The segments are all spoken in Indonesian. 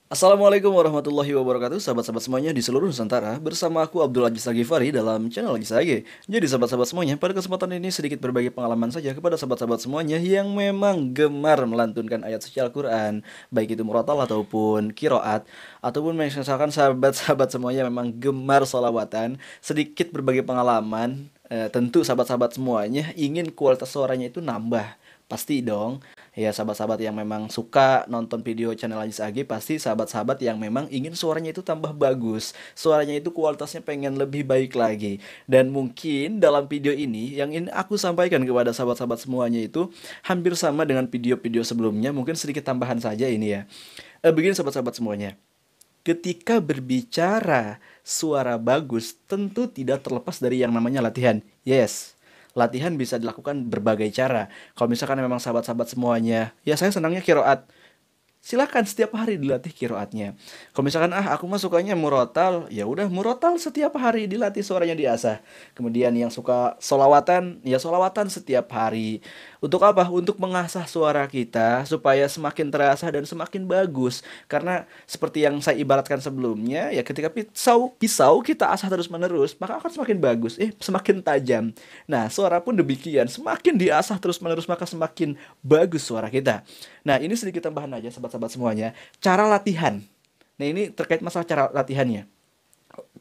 Assalamualaikum warahmatullahi wabarakatuh, sahabat-sahabat semuanya di seluruh Nusantara. Bersama aku Abdul Aziz Lagifari dalam channel Aziz AG. Jadi sahabat-sahabat semuanya, pada kesempatan ini sedikit berbagi pengalaman saja kepada sahabat-sahabat semuanya yang memang gemar melantunkan ayat suci Al-Quran, baik itu murotal ataupun kiroat, ataupun misalkan sahabat-sahabat semuanya memang gemar solawatan. Sedikit berbagi pengalaman, tentu sahabat-sahabat semuanya ingin kualitas suaranya itu nambah. Pasti dong. Ya, sahabat-sahabat yang memang suka nonton video channel Ajis AG, pasti sahabat-sahabat yang memang ingin suaranya itu tambah bagus. Suaranya itu kualitasnya pengen lebih baik lagi. Dan mungkin dalam video ini yang ingin aku sampaikan kepada sahabat-sahabat semuanya itu hampir sama dengan video-video sebelumnya, mungkin sedikit tambahan saja ini ya. Begini sahabat-sahabat semuanya. Ketika berbicara suara bagus, tentu tidak terlepas dari yang namanya latihan. Yes, latihan bisa dilakukan berbagai cara. Kalau misalkan memang sahabat-sahabat semuanya, ya saya senangnya kiroat. Silakan setiap hari dilatih kiroatnya. Kalau misalkan aku mah sukanya murotal, ya udah murotal setiap hari dilatih suaranya diasah. Kemudian yang suka solawatan, ya solawatan setiap hari. Untuk apa? Untuk mengasah suara kita supaya semakin terasa dan semakin bagus. Karena seperti yang saya ibaratkan sebelumnya, ya ketika pisau kita asah terus menerus, maka akan semakin bagus, semakin tajam. Nah, suara pun demikian, semakin diasah terus menerus maka semakin bagus suara kita. Nah, ini sedikit tambahan aja sahabat-sahabat semuanya. Cara latihan. Nah, ini terkait masalah cara latihannya.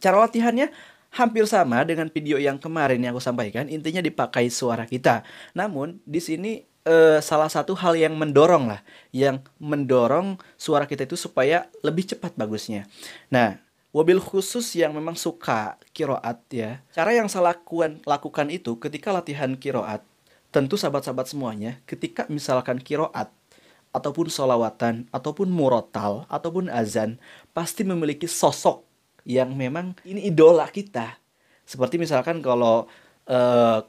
Cara latihannya hampir sama dengan video yang kemarin yang aku sampaikan. Intinya dipakai suara kita. Namun, di sini salah satu hal yang mendorong lah. Yang mendorong suara kita itu supaya lebih cepat bagusnya. Nah, wabil khusus yang memang suka kiroat ya. Cara yang saya lakukan itu ketika latihan kiroat. Tentu sahabat-sahabat semuanya, ketika misalkan kiroat ataupun solawatan, ataupun murotal, ataupun azan, pasti memiliki sosok yang memang ini idola kita. Seperti misalkan kalau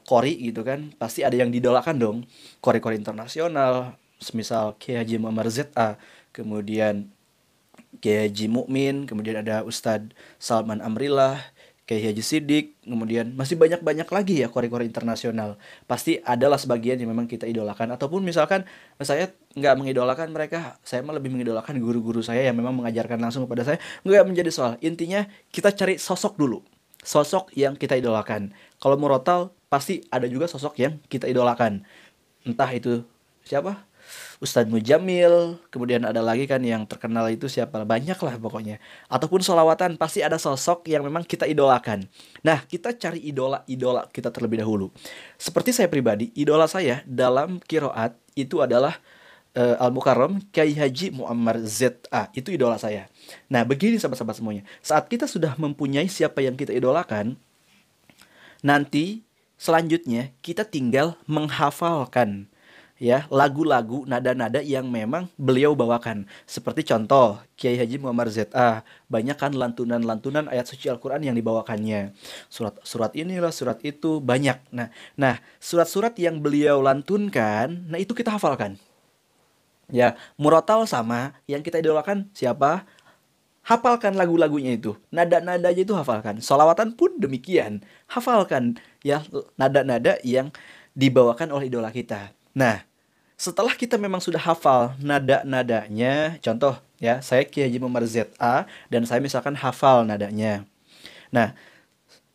Kori gitu kan, pasti ada yang didolakan dong. Kori-kori internasional, semisal Kiai Haji Muhammad ZA, kemudian Kiai Haji Mukmin, kemudian ada Ustadz Salman Amrillah, Kiai Haji Sidik, kemudian masih banyak-banyak lagi ya kori-kori internasional. Pasti adalah sebagian yang memang kita idolakan. Ataupun misalkan saya nggak mengidolakan mereka, saya malah lebih mengidolakan guru-guru saya yang memang mengajarkan langsung kepada saya. Nggak menjadi soal. Intinya kita cari sosok dulu. Sosok yang kita idolakan. Kalau murotal, pasti ada juga sosok yang kita idolakan. Entah itu siapa? Ustadz Mujamil, kemudian ada lagi kan yang terkenal itu siapa, banyak lah pokoknya. Ataupun solawatan, pasti ada sosok yang memang kita idolakan. Nah, kita cari idola-idola kita terlebih dahulu. Seperti saya pribadi, idola saya dalam kiroat itu adalah Al-Mukarram Kiai Haji Muammar ZA. Itu idola saya. Nah, begini sahabat-sahabat semuanya. Saat kita sudah mempunyai siapa yang kita idolakan, nanti selanjutnya kita tinggal menghafalkan ya lagu-lagu nada-nada yang memang beliau bawakan. Seperti contoh Kiai Haji Muhammad ZA, banyak kan lantunan-lantunan ayat suci Al-Qur'an yang dibawakannya. Surat inilah, surat itu banyak. Nah, surat-surat yang beliau lantunkan, nah itu kita hafalkan. Ya, murotal sama yang kita idolakan siapa? Hafalkan lagu-lagunya itu, nada-nadanya itu hafalkan. Solawatan pun demikian, hafalkan ya nada-nada yang dibawakan oleh idola kita. Nah, setelah kita memang sudah hafal nada-nadanya, contoh ya, saya Ki Haji Muhammad ZA dan saya misalkan hafal nadanya. Nah,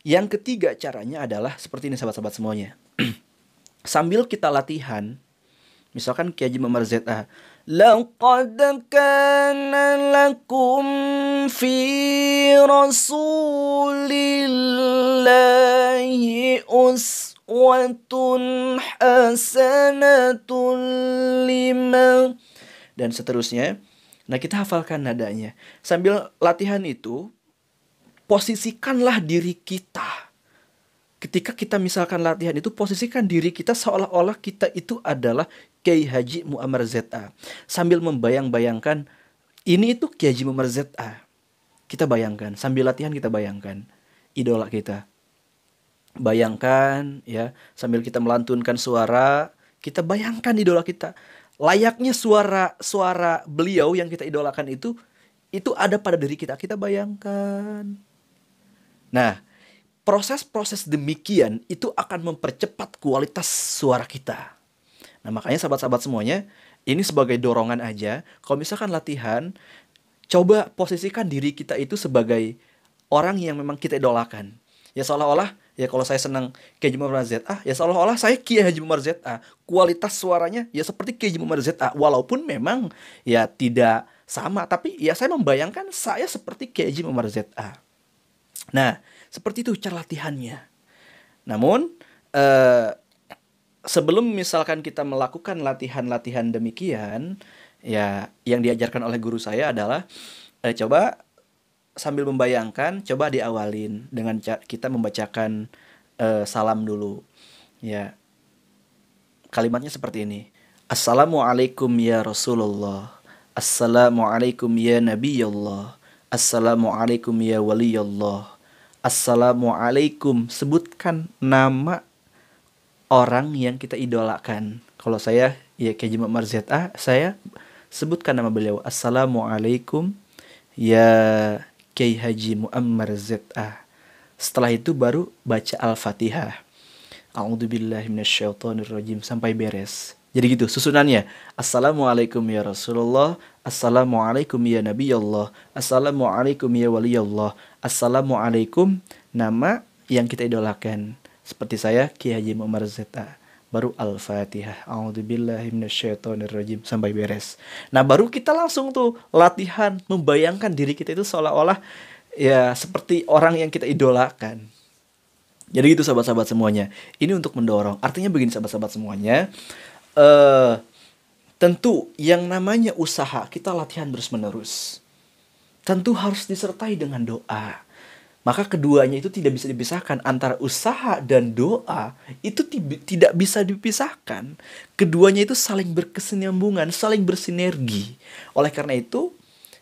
yang ketiga caranya adalah seperti ini sahabat-sahabat semuanya. Sambil kita latihan, misalkan Ki Haji Muhammad ZA, laqad kana lakum fi rasulillahi uswatun hasanatun lima dan seterusnya. Nah, kita hafalkan nadanya. Sambil latihan itu, posisikanlah diri kita. Ketika kita misalkan latihan itu, posisikan diri kita seolah-olah kita itu adalah Kiai Haji Muammar ZA. Sambil membayang-bayangkan, ini itu Kiai Haji Muammar ZA. Kita bayangkan, sambil latihan kita bayangkan idola kita. Bayangkan ya, sambil kita melantunkan suara, kita bayangkan idola kita. Layaknya suara beliau yang kita idolakan itu ada pada diri kita. Kita bayangkan. Nah, proses-proses demikian itu akan mempercepat kualitas suara kita. Nah, makanya sahabat-sahabat semuanya, ini sebagai dorongan aja. Kalau misalkan latihan, coba posisikan diri kita itu sebagai orang yang memang kita idolakan. Ya seolah-olah, ya kalau saya senang Kiai Haji Muhammad ZA, ya seolah-olah saya Kiai Haji Muhammad ZA. Kualitas suaranya ya seperti Kiai Haji Muhammad ZA. Walaupun memang ya tidak sama, tapi ya saya membayangkan saya seperti Kiai Haji Muhammad ZA. Nah, seperti itu cara latihannya. Namun, eh, sebelum misalkan kita melakukan latihan-latihan demikian, ya yang diajarkan oleh guru saya adalah coba sambil membayangkan, coba diawalin dengan kita membacakan salam dulu. Ya, kalimatnya seperti ini. Assalamualaikum ya Rasulullah. Assalamualaikum ya Nabiyallah. Assalamualaikum ya Waliyallah. Assalamualaikum. Sebutkan nama orang yang kita idolakan. Kalau saya ya Kiai Muhammad ZA, saya sebutkan nama beliau. Assalamualaikum ya Kiai Haji Muammar ZA. Setelah itu baru baca Al-Fatihah. A'udzubillahi minasyaitonirrajim sampai beres. Jadi gitu susunannya. Assalamualaikum ya Rasulullah. Assalamualaikum ya Nabiyallah. Assalamualaikum ya Waliyallah. Assalamualaikum nama yang kita idolakan. Seperti saya Kiai Haji Muammar ZA. Baru Al-Fatihah. A'udzubillahi minasyaitonirrajim sampai beres. Nah, baru kita langsung tuh latihan membayangkan diri kita itu seolah-olah ya seperti orang yang kita idolakan. Jadi gitu sahabat-sahabat semuanya. Ini untuk mendorong. Artinya begini sahabat-sahabat semuanya. Tentu yang namanya usaha kita latihan terus-menerus. Tentu harus disertai dengan doa. Maka keduanya itu tidak bisa dipisahkan. Antara usaha dan doa itu tidak bisa dipisahkan. Keduanya itu saling berkesinambungan, saling bersinergi. Oleh karena itu,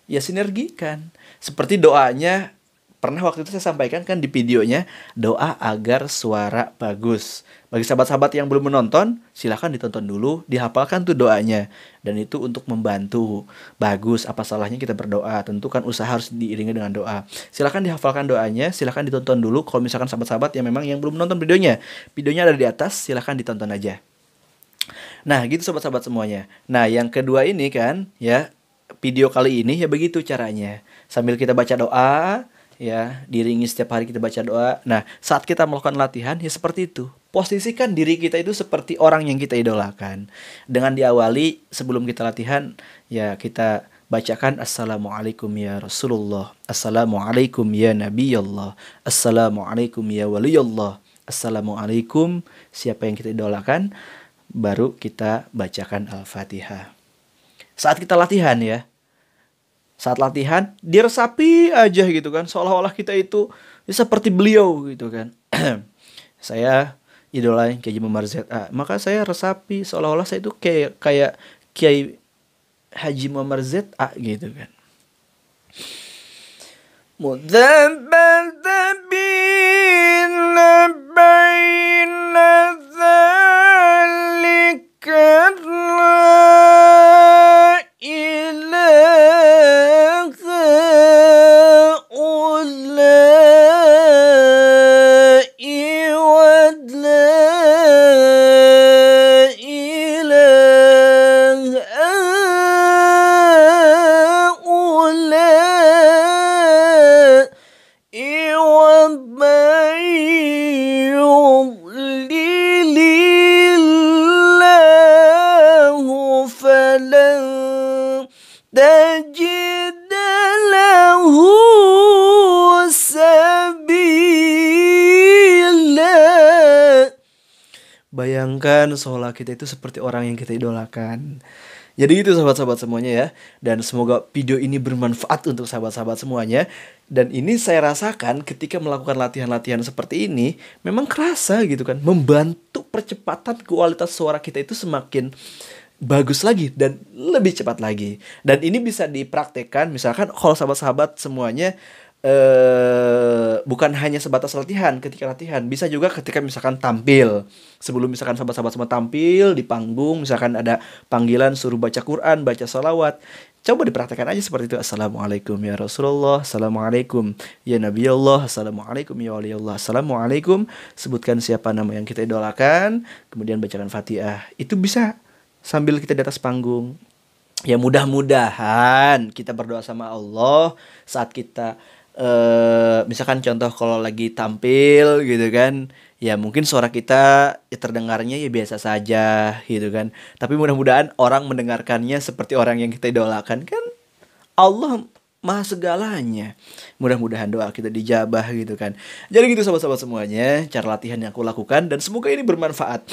ya sinergikan. Seperti doanya, pernah waktu itu saya sampaikan kan di videonya, doa agar suara bagus. Bagi sahabat-sahabat yang belum menonton, silahkan ditonton dulu, dihafalkan tuh doanya. Dan itu untuk membantu. Bagus, apa salahnya kita berdoa. Tentu kan usaha harus diiringi dengan doa. Silahkan dihafalkan doanya, silahkan ditonton dulu. Kalau misalkan sahabat-sahabat yang memang yang belum nonton videonya, videonya ada di atas, silahkan ditonton aja. Nah gitu sahabat-sahabat semuanya. Nah yang kedua ini kan, ya video kali ini ya begitu caranya. Sambil kita baca doa, ya diringi setiap hari kita baca doa. Nah saat kita melakukan latihan ya seperti itu. Posisikan diri kita itu seperti orang yang kita idolakan. Dengan diawali sebelum kita latihan, ya kita bacakan Assalamualaikum ya Rasulullah. Assalamualaikum ya Nabiyallah. Assalamualaikum ya Waliyallah. Assalamualaikum siapa yang kita idolakan. Baru kita bacakan Al-Fatihah. Saat kita latihan ya. Saat latihan diresapi aja gitu kan. Seolah-olah kita itu ya, seperti beliau gitu kan. Saya idolain Kiai Haji Muhammad ZA. Maka saya resapi seolah-olah saya itu kayak Kiai Haji Muhammad ZA gitu kan. Mudzabadzabina baina dzalika la ilaha ullai wa la ilaha ullai wa man yudlilillahu falan tajid lahu sabila. Bayangkan seolah kita itu seperti orang yang kita idolakan. Jadi itu sahabat-sahabat semuanya ya. Dan semoga video ini bermanfaat untuk sahabat-sahabat semuanya. Dan ini saya rasakan ketika melakukan latihan-latihan seperti ini, memang kerasa gitu kan. Membantu percepatan kualitas suara kita itu semakin bagus lagi dan lebih cepat lagi. Dan ini bisa dipraktekkan misalkan kalau sahabat-sahabat semuanya bukan hanya sebatas latihan. Ketika latihan bisa juga ketika misalkan tampil. Sebelum misalkan sahabat-sahabat semua tampil di panggung, misalkan ada panggilan suruh baca Quran, baca salawat, coba dipraktekkan aja seperti itu. Assalamualaikum ya Rasulullah. Assalamualaikum ya Nabiyallah. Assalamualaikum ya Waliyallah. Assalamualaikum. Sebutkan siapa nama yang kita idolakan, kemudian bacakan Fatihah. Itu bisa sambil kita di atas panggung. Ya mudah-mudahan kita berdoa sama Allah saat kita misalkan contoh kalau lagi tampil gitu kan, ya mungkin suara kita ya terdengarnya ya biasa saja gitu kan. Tapi mudah-mudahan orang mendengarkannya seperti orang yang kita idolakan kan. Allah Maha segalanya. Mudah-mudahan doa kita dijabah gitu kan. Jadi gitu sahabat-sahabat semuanya, cara latihan yang aku lakukan dan semoga ini bermanfaat.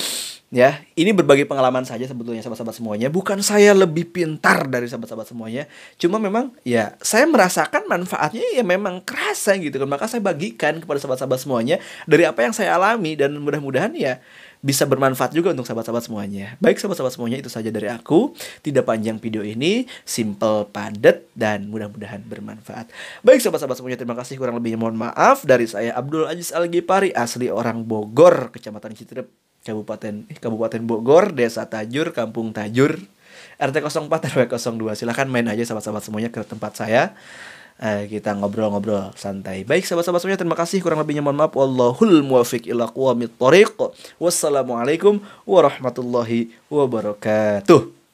Ya, ini berbagi pengalaman saja sebetulnya sahabat-sahabat semuanya. Bukan saya lebih pintar dari sahabat-sahabat semuanya. Cuma memang ya saya merasakan manfaatnya ya memang kerasa gitu kan. Maka saya bagikan kepada sahabat-sahabat semuanya dari apa yang saya alami dan mudah-mudahan ya bisa bermanfaat juga untuk sahabat-sahabat semuanya. Baik sahabat-sahabat semuanya, itu saja dari aku. Tidak panjang video ini, simple, padat, dan mudah-mudahan bermanfaat. Baik sahabat-sahabat semuanya, terima kasih, kurang lebihnya mohon maaf. Dari saya Abdul Aziz Al-Ghifari, asli orang Bogor, Kecamatan Citrep, Kabupaten Bogor, Desa Tajur, Kampung Tajur, RT 04 RW 02. Silahkan main aja sahabat-sahabat semuanya ke tempat saya. Kita ngobrol-ngobrol santai. Baik sahabat-sahabat semuanya, terima kasih, kurang lebihnya mohon maaf. Wallahul muwaffiq ila aqwamit thoriq. Wassalamualaikum warahmatullahi wabarakatuh.